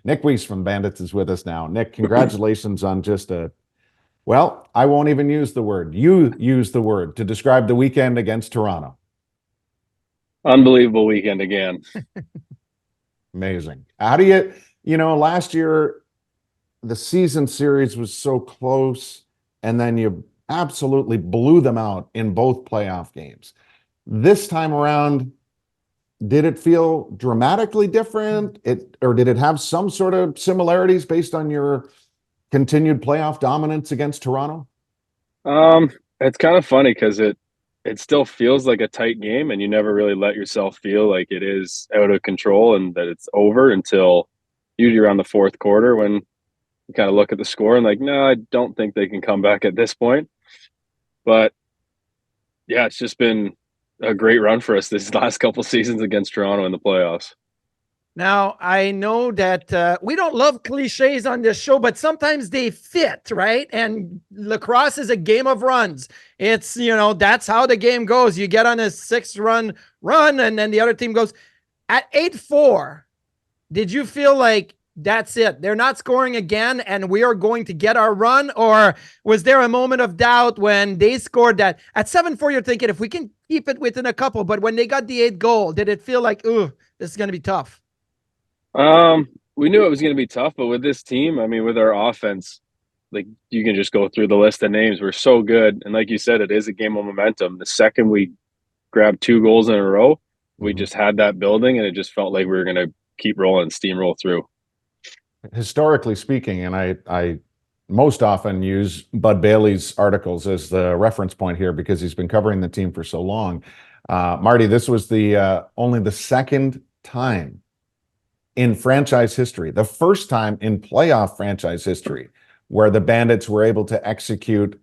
Nick Weiss from Bandits is with us now. Nick, congratulations on just well, I won't even use the word. You use the word to describe the weekend against Toronto. Unbelievable weekend again. Amazing. How do last year, the season series was so close, and then you absolutely blew them out in both playoff games. This time around, did it feel dramatically different? Or did it have some sort of similarities based on your continued playoff dominance against Toronto? It's kind of funny because it still feels like a tight game, and you never really let yourself feel like it is out of control and that it's over until usually around the fourth quarter when you kind of look at the score and like, no, I don't think they can come back at this point. But yeah, it's just been a great run for us this last couple seasons against Toronto in the playoffs. Now, I know that we don't love cliches on this show, but sometimes they fit, right? And lacrosse is a game of runs. It's, that's how the game goes. You get on a 6-run run, and then the other team goes. At 8-4, did you feel like that's it? They're not scoring again, and we are going to get our run? Or was there a moment of doubt when they scored that? At 7-4, you're thinking, if we can keep it within a couple, but when they got the 8th goal, did it feel like, ooh, this is going to be tough? We knew it was going to be tough, but with this team, I mean, with our offense, like you can just go through the list of names. We're so good, and like you said, it is a game of momentum. The second we grabbed 2 goals in a row, we just had that building, and it just felt like we were going to keep rolling, steamroll through. Historically speaking, and I most often use Bud Bailey's articles as the reference point here because he's been covering the team for so long. Marty, this was the only the second time in franchise history, the first time in playoff franchise history, where the Bandits were able to execute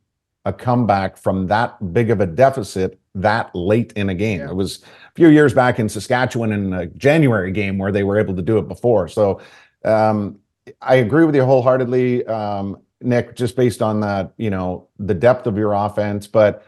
a comeback from that big of a deficit that late in a game. Yeah. It was a few years back in Saskatchewan in a January game where they were able to do it before. So I agree with you wholeheartedly, Nick, just based on that, the depth of your offense. But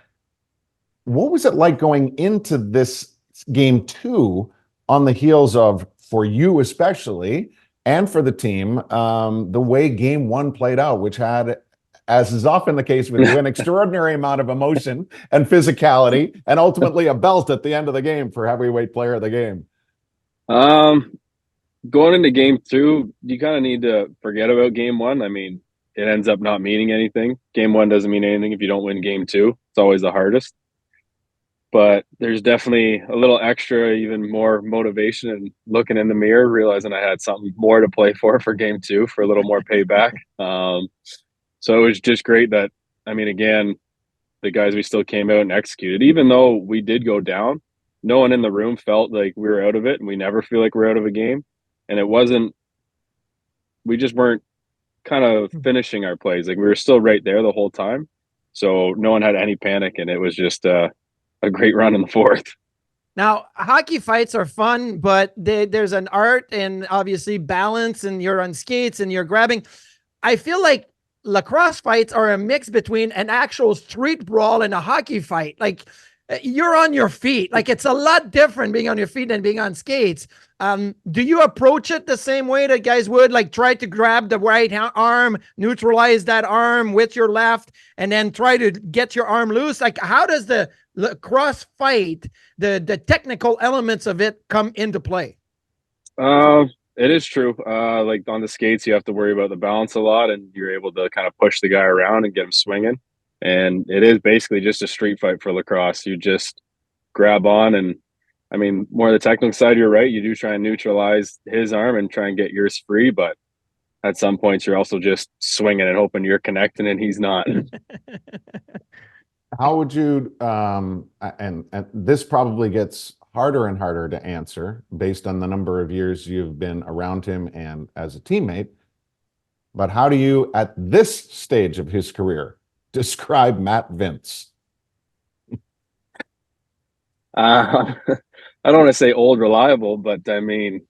what was it like going into this game 2 on the heels of, for you especially, and for the team, the way game 1 played out, which had, as is often the case with you, an extraordinary amount of emotion and physicality, and ultimately a belt at the end of the game for heavyweight player of the game? Going into game 2, you kind of need to forget about game 1. I mean, it ends up not meaning anything. Game 1 doesn't mean anything if you don't win game 2. It's always the hardest. But there's definitely a little extra, even more motivation, and looking in the mirror, realizing I had something more to play for game 2 for a little more payback. So it was just great that, I mean, again, the guys, we still came out and executed. Even though we did go down, no one in the room felt like we were out of it, and we never feel like we're out of a game. And we just weren't kind of finishing our plays. Like we were still right there the whole time. So no one had any panic, and it was just a great run in the fourth. Now, hockey fights are fun, but there's an art and obviously balance, and you're on skates and you're grabbing. I feel like lacrosse fights are a mix between an actual street brawl and a hockey fight. Like you're on your feet. Like it's a lot different being on your feet than being on skates. Do you approach it the same way that guys would, like try to grab the right arm, neutralize that arm with your left, and then try to get your arm loose? Like how does the lacrosse fight, the technical elements of it come into play? It is true. Like on the skates, you have to worry about the balance a lot, and you're able to kind of push the guy around and get him swinging. And it is basically just a street fight for lacrosse. You just grab on, and I mean, more the technical side, you're right. You do try and neutralize his arm and try and get yours free, but at some points you're also just swinging and hoping you're connecting and he's not. How would you, and this probably gets harder and harder to answer based on the number of years you've been around him and as a teammate, but how do you, at this stage of his career, describe Matt Vince? I don't want to say old reliable, but I mean,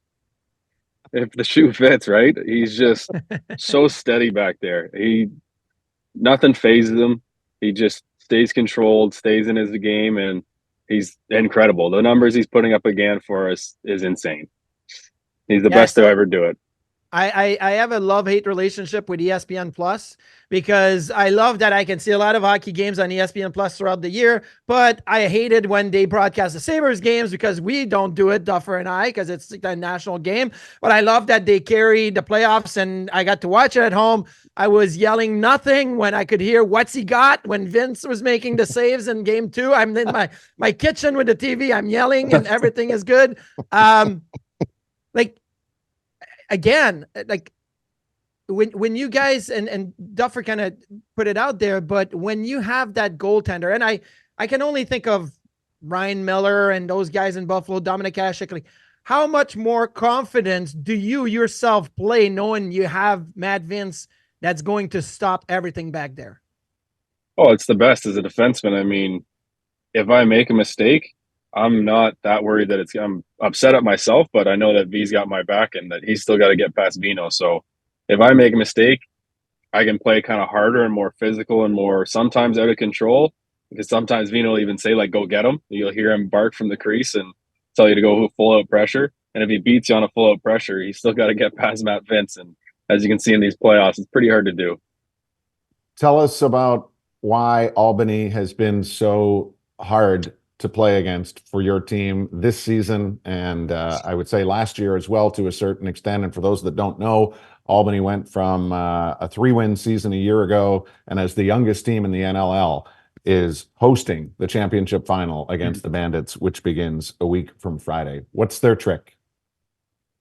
if the shoe fits, right? He's just so steady back there. Nothing phases him. He just stays controlled, stays in his game, and he's incredible. The numbers he's putting up again for us is insane. He's the best to ever do it. I have a love-hate relationship with ESPN Plus because I love that I can see a lot of hockey games on ESPN Plus throughout the year, but I hated when they broadcast the Sabres games because we don't do it, Duffer and I, because it's a national game. But I love that they carry the playoffs and I got to watch it at home. I was yelling nothing when I could hear what's he got when Vince was making the saves in game 2. I'm in my kitchen with the TV. I'm yelling and everything is good. Like, again, like when you guys and Duffer kind of put it out there, but when you have that goaltender, and I can only think of Ryan Miller and those guys in Buffalo, Dominic Hasek, like how much more confidence do you yourself play knowing you have Matt Vince that's going to stop everything back there? Oh, it's the best as a defenseman. I mean, if I make a mistake, I'm not that worried that I'm upset at myself, but I know that V's got my back and that he's still got to get past Vino. So if I make a mistake, I can play kind of harder and more physical and more sometimes out of control, because sometimes Vino will even say, like, go get him. You'll hear him bark from the crease and tell you to go full out pressure. And if he beats you on a full out pressure, he's still got to get past Matt Vince. And as you can see in these playoffs, it's pretty hard to do. Tell us about why Albany has been so hard to play against for your team this season, and I would say last year as well to a certain extent. And for those that don't know, Albany went from a 3-win season a year ago, and as the youngest team in the NLL, is hosting the championship final against the Bandits, which begins a week from Friday. What's their trick?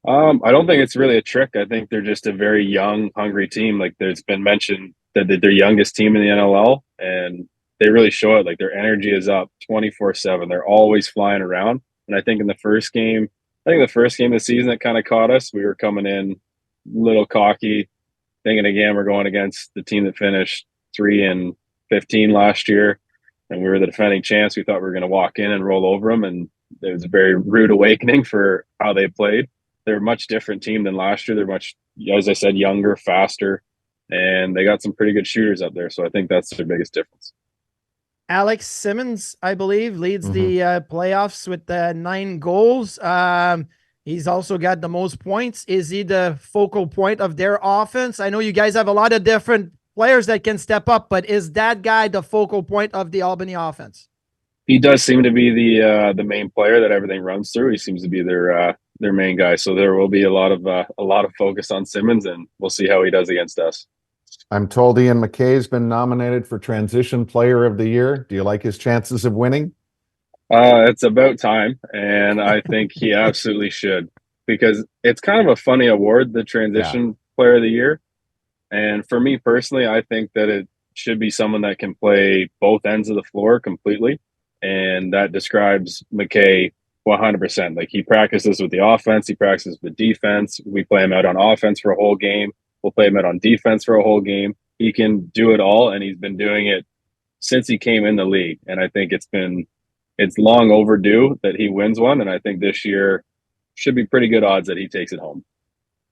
I don't think it's really a trick. I think they're just a very young, hungry team. Like, there's been mentioned that they're youngest team in the NLL, and they really show it. Like, their energy is up 24/7. They're always flying around. And I think the first game of the season that kind of caught us, we were coming in a little cocky, thinking again we're going against the team that finished 3-15 last year, and we were the defending champs. We thought we were going to walk in and roll over them, and it was a very rude awakening for how they played. They're a much different team than last year. They're much, as I said, younger, faster, and they got some pretty good shooters up there. So I think that's their biggest difference. Alex Simmons, I believe, leads the playoffs with 9 goals. He's also got the most points. Is he the focal point of their offense? I know you guys have a lot of different players that can step up, but is that guy the focal point of the Albany offense? He does seem to be the main player that everything runs through. He seems to be their main guy. So there will be a lot of focus on Simmons, and we'll see how he does against us. I'm told Ian McKay's been nominated for Transition Player of the Year. Do you like his chances of winning? It's about time, and I think he absolutely should, because it's kind of a funny award, the Transition Player of the Year. And for me personally, I think that it should be someone that can play both ends of the floor completely, and that describes McKay 100%. Like, he practices with the offense, he practices with defense. We play him out on offense for a whole game. We'll play him out on defense for a whole game. He can do it all, and he's been doing it since he came in the league. And I think it's long overdue that he wins one, and I think this year should be pretty good odds that he takes it home.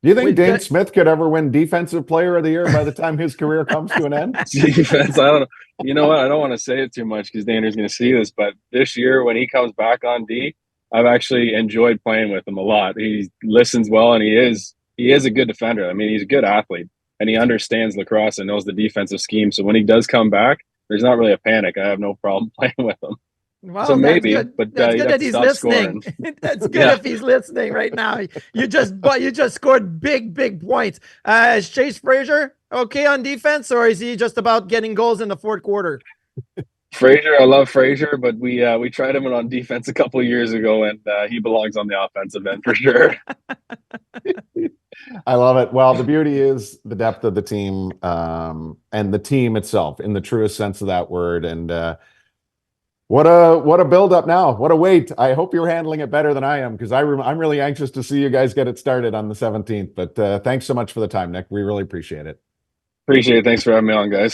Do you think Dane Smith could ever win Defensive Player of the Year by the time his career comes to an end? Defense, I don't know. You know what? I don't want to say it too much because Daner's going to see this, but this year when he comes back on D, I've actually enjoyed playing with him a lot. He listens well, and he is a good defender. I mean, he's a good athlete, and he understands lacrosse and knows the defensive scheme. So when he does come back, there's not really a panic. I have no problem playing with him. Well, so maybe, good. But that's good that he's listening. That's good if he's listening right now. You just scored big points. Is Chase Frazier okay on defense, or is he just about getting goals in the fourth quarter? Frazier, I love Frazier, but we tried him on defense a couple of years ago, and he belongs on the offensive end for sure. I love it. Well, the beauty is the depth of the team, and the team itself in the truest sense of that word. And what a build up now. What a wait. I hope you're handling it better than I am, because I'm really anxious to see you guys get it started on the 17th. But thanks so much for the time, Nick. We really appreciate it. Appreciate it. Thanks for having me on, guys.